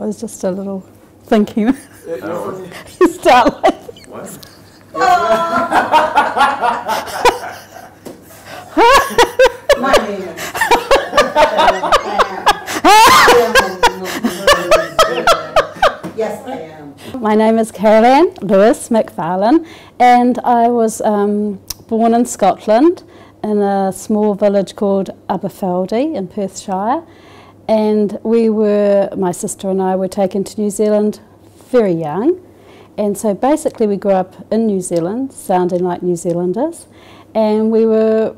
was just a little thinking. No. You start like What? My name is. Yes, I am. My name is Carol-Ann Lewis McFarlane, and I was born in Scotland in a small village called Aberfeldy in Perthshire, and my sister and I were taken to New Zealand very young, and so basically we grew up in New Zealand, sounding like New Zealanders, and we were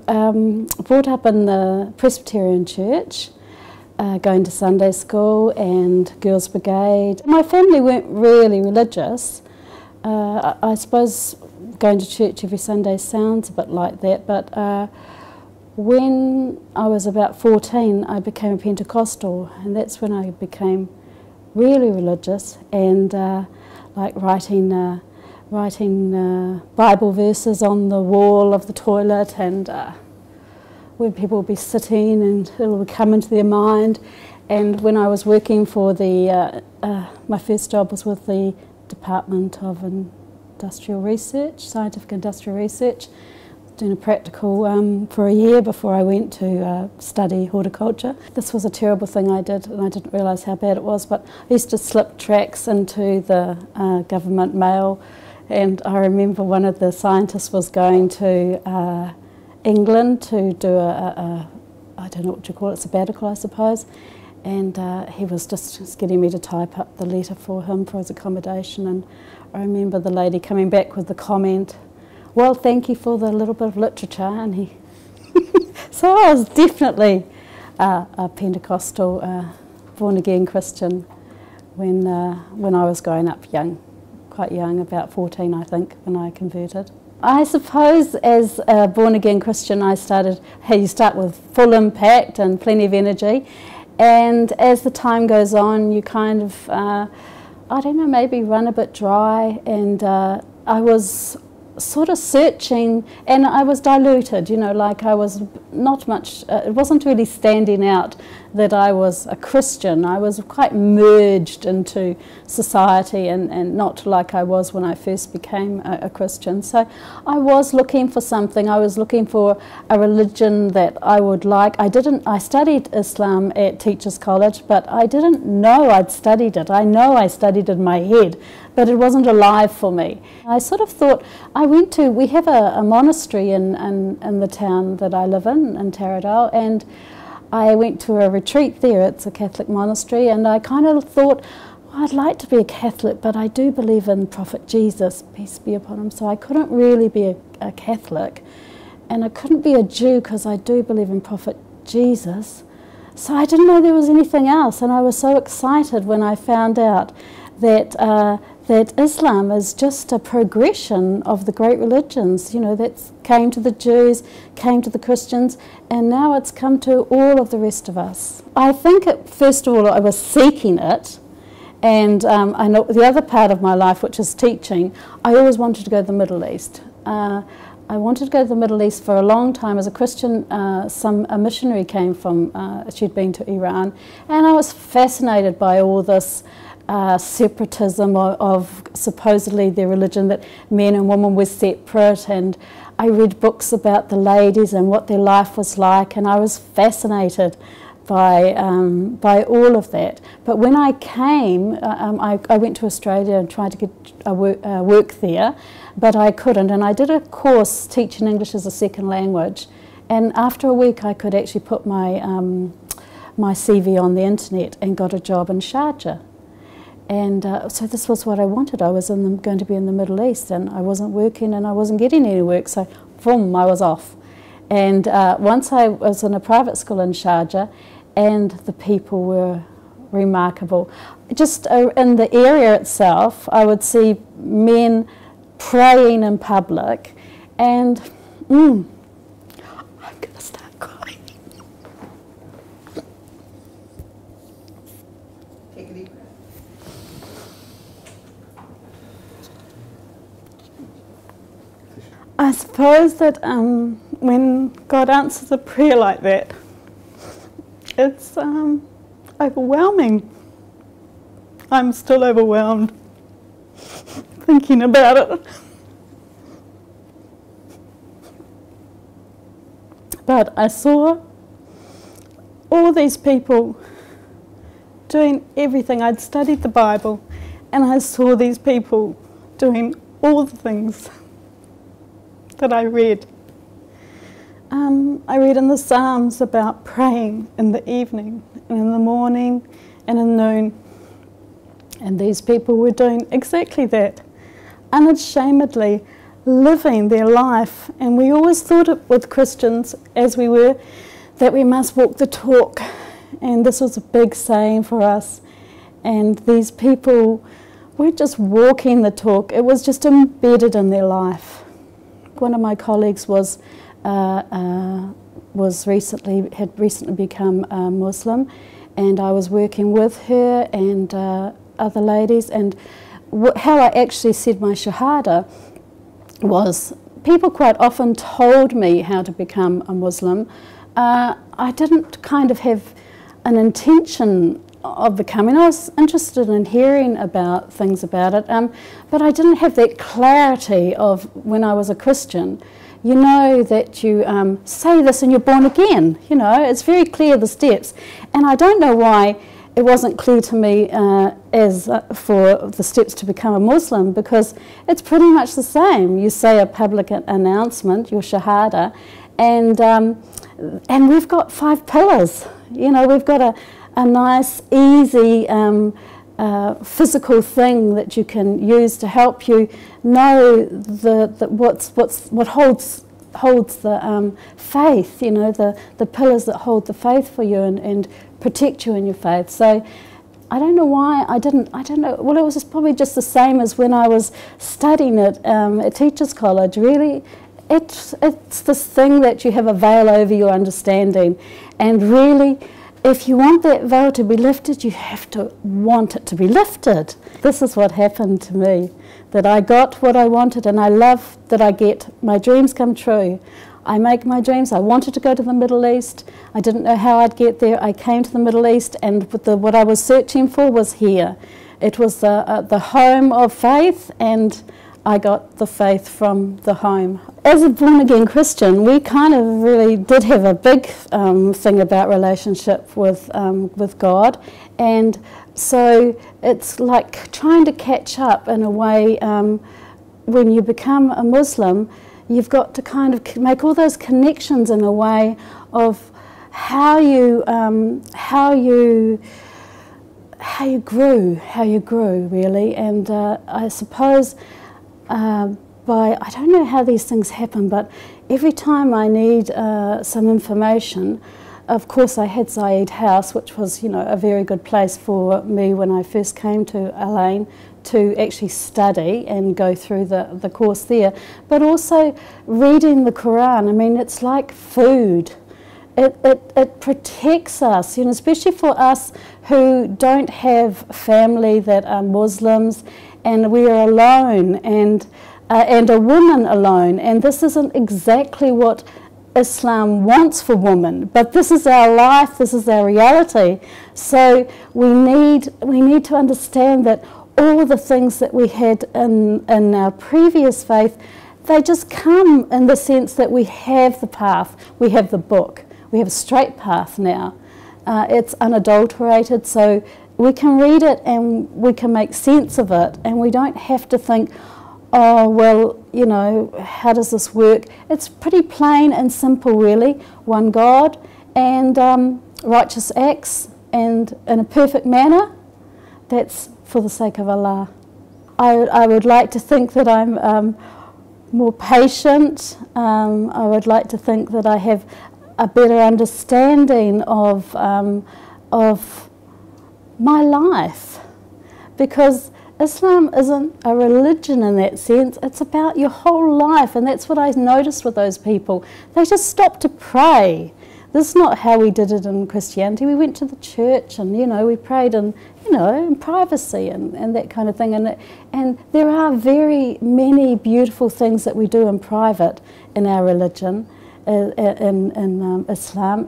brought up in the Presbyterian Church, going to Sunday school and Girls' Brigade. My family weren't really religious. I suppose going to church every Sunday sounds a bit like that, but when I was about 14 I became a Pentecostal, and that's when I became really religious and like writing Bible verses on the wall of the toilet, and when people would be sitting and it would come into their mind. And when I was working for my first job was with the Department of Industrial Research, Scientific Industrial Research, doing a practical for a year before I went to study horticulture. This was a terrible thing I did, and I didn't realise how bad it was, but I used to slip tracts into the government mail, and I remember one of the scientists was going to England to do I don't know what you call it, sabbatical I suppose, and he was just getting me to type up the letter for him for his accommodation, and I remember the lady coming back with the comment, "Well, thank you for the little bit of literature," and he so I was definitely a Pentecostal born-again Christian when I was growing up young, quite young, about 14 I think, when I converted. I suppose as a born-again Christian you start with full impact and plenty of energy, and as the time goes on you kind of, I don't know, maybe run a bit dry, and I was sort of searching, and I was diluted, you know, like I was not much, it wasn't really standing out that I was a Christian. I was quite merged into society and not like I was when I first became a Christian. So I was looking for something. I was looking for a religion that I would like. I studied Islam at Teachers College, but I didn't know I'd studied it. I know I studied it in my head, but it wasn't alive for me. I sort of thought, we have a monastery in the town that I live in Taradale, and I went to a retreat there. It's a Catholic monastery, and I kind of thought, I'd like to be a Catholic, but I do believe in Prophet Jesus, peace be upon him, so I couldn't really be a Catholic, and I couldn't be a Jew because I do believe in Prophet Jesus, so I didn't know there was anything else, and I was so excited when I found out that Islam is just a progression of the great religions, you know, that came to the Jews, came to the Christians, and now it's come to all of the rest of us. I think, first of all, I was seeking it, and I know the other part of my life, which is teaching, I always wanted to go to the Middle East. I wanted to go to the Middle East for a long time. As a Christian, a missionary came from, she'd been to Iran, and I was fascinated by all this separatism of supposedly their religion, that men and women were separate, and I read books about the ladies and what their life was like, and I was fascinated by all of that. But when I came, I went to Australia and tried to get work there, but I couldn't, and I did a course teaching English as a second language, and after a week I could actually put my CV on the internet and got a job in Sharjah. And so this was what I wanted. I was going to be in the Middle East, and I wasn't working and I wasn't getting any work, so boom, I was off. And once I was in a private school in Sharjah, and the people were remarkable. Just in the area itself, I would see men praying in public, and I'm going to start crying. Take a deep breath. I suppose that when God answers a prayer like that, it's overwhelming. I'm still overwhelmed thinking about it. But I saw all these people doing everything. I'd studied the Bible and I saw these people doing all the things that I read. I read in the Psalms about praying in the evening and in the morning and in noon. And these people were doing exactly that, unashamedly living their life. And we always thought it with Christians, as we were, that we must walk the talk. And this was a big saying for us. And these people were just walking the talk. It was just embedded in their life. One of my colleagues had recently become a Muslim, and I was working with her and other ladies, and how I actually said my Shahada was, people quite often told me how to become a Muslim. I didn't kind of have an intention of becoming. I was interested in hearing about things about it, but I didn't have that clarity of when I was a Christian. You know that you say this and you're born again. You know, it's very clear, the steps. And I don't know why it wasn't clear to me for the steps to become a Muslim, because it's pretty much the same. You say a public announcement, your Shahada, and we've got 5 pillars. You know, we've got a nice, easy physical thing that you can use to help you know what holds the faith. You know, the pillars that hold the faith for you and protect you in your faith. So I don't know why I don't know. Well, it was probably just the same as when I was studying it at Teachers College. Really, it's this thing that you have a veil over your understanding, and really, if you want that veil to be lifted, you have to want it to be lifted. This is what happened to me, that I got what I wanted, and I love that I get my dreams come true. I make my dreams. I wanted to go to the Middle East. I didn't know how I'd get there. I came to the Middle East, and what I was searching for was here. It was the home of faith, and I got the faith from the home. As a born-again Christian, we kind of really did have a big thing about relationship with God, and so it's like trying to catch up in a way. When you become a Muslim, you've got to kind of make all those connections in a way of how you grew really, and I suppose. I don't know how these things happen, but every time I need some information, of course I had Zaid House, which was, you know, a very good place for me when I first came to Al Ain to actually study and go through the course there, but also reading the Quran. I mean, it's like food. It protects us, you know, especially for us who don't have family that are Muslims, and we are alone, and a woman alone. And this isn't exactly what Islam wants for women, but this is our life, this is our reality. So we need to understand that all the things that we had in our previous faith, they just come in the sense that we have the path, we have the book, we have a straight path now. It's unadulterated, so we can read it and we can make sense of it, and we don't have to think, oh, well, you know, how does this work? It's pretty plain and simple, really. One God and righteous acts, and in a perfect manner. That's for the sake of Allah. I would like to think that I'm more patient. I would like to think that I have a better understanding of my life, because Islam isn't a religion in that sense. It's about your whole life, and that's what I noticed with those people. They just stopped to pray. This is not how we did it in Christianity. We went to the church and, you know, we prayed in, you know, in privacy and that kind of thing. And there are very many beautiful things that we do in private in our religion, in Islam.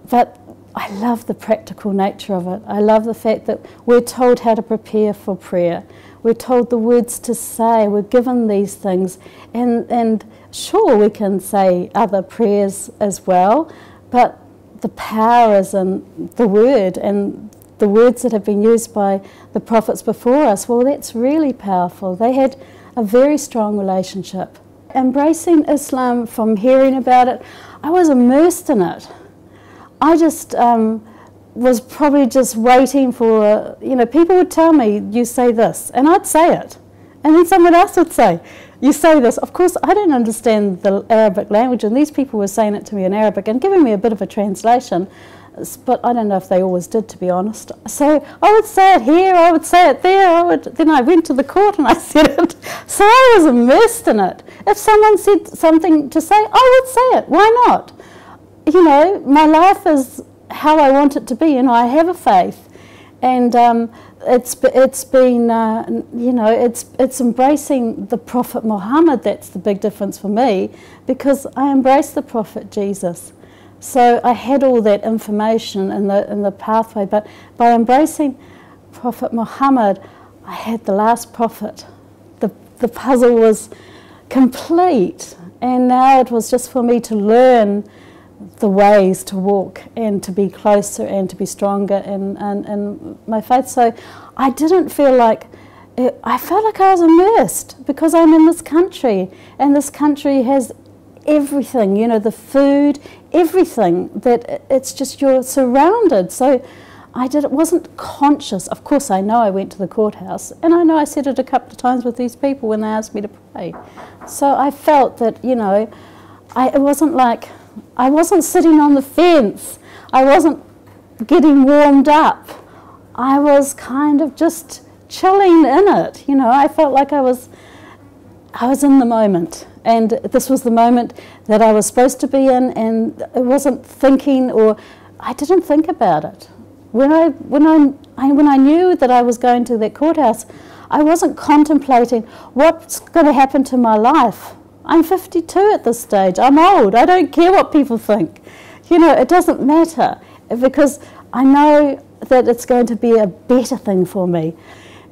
But I love the practical nature of it. I love the fact that we're told how to prepare for prayer. We're told the words to say. We're given these things. And sure, we can say other prayers as well, but the power is in the word, and the words that have been used by the prophets before us. Well, that's really powerful. They had a very strong relationship. Embracing Islam, from hearing about it, I was immersed in it. I just was probably just waiting for, people would tell me, you say this, and I'd say it. And then someone else would say, you say this. Of course, I don't understand the Arabic language, and these people were saying it to me in Arabic and giving me a bit of a translation, but I don't know if they always did, to be honest. So I would say it here, I would say it there, then I went to the court and I said it. So I was immersed in it. If someone said something to say, I would say it. Why not? My life is how I want it to be. I have a faith, and it's been, it's embracing the Prophet Muhammad. That's the big difference for me, because I embraced the Prophet Jesus. So I had all that information in the pathway, but by embracing Prophet Muhammad, I had the last prophet. The puzzle was complete, and now it was just for me to learn the ways to walk and to be closer and to be stronger in my faith. So I didn't feel like, I felt like I was immersed, because I'm in this country, and this country has everything, the food, everything, that it's just, you're surrounded. So it wasn't conscious. Of course, I know I went to the courthouse, and I know I said it a couple of times with these people when they asked me to pray. So I felt that, it wasn't like, I wasn't sitting on the fence. I wasn't getting warmed up. I was kind of just chilling in it. I felt like I was in the moment, and this was the moment that I was supposed to be in, and I wasn't thinking, or I didn't think about it. When I knew that I was going to that courthouse, I wasn't contemplating what's going to happen to my life. I'm 52 at this stage. I'm old. I don't care what people think. It doesn't matter, because I know that it's going to be a better thing for me.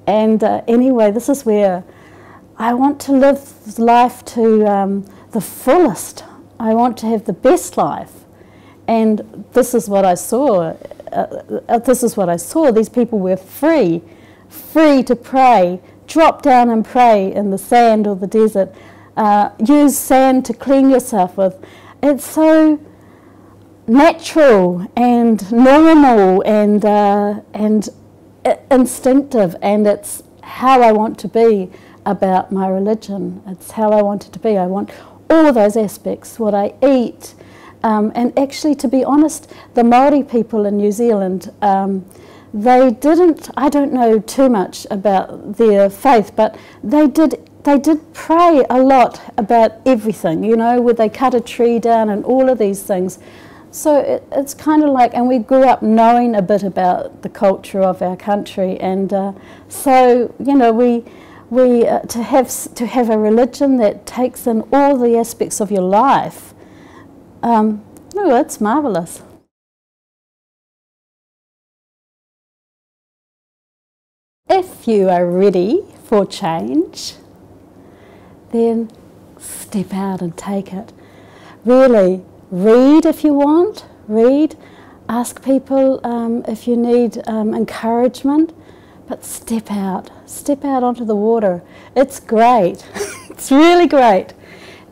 And anyway, this is where I want to live life to the fullest. I want to have the best life. And this is what I saw. These people were free to pray, drop down and pray in the sand or the desert. Use sand to clean yourself with. It's so natural and normal and instinctive, and it's how I want to be about my religion. It's how I want it to be. I want all those aspects, what I eat. And actually, to be honest, the Māori people in New Zealand, they didn't, I don't know too much about their faith, but they did pray a lot about everything, where they cut a tree down and all of these things. So it's kind of like, and we grew up knowing a bit about the culture of our country, and so to have a religion that takes in all the aspects of your life, it's marvellous. If you are ready for change, then step out and take it. Really, read if you want, read. Ask people if you need encouragement, but step out onto the water. It's great, it's really great.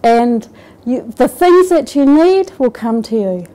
And the things that you need will come to you.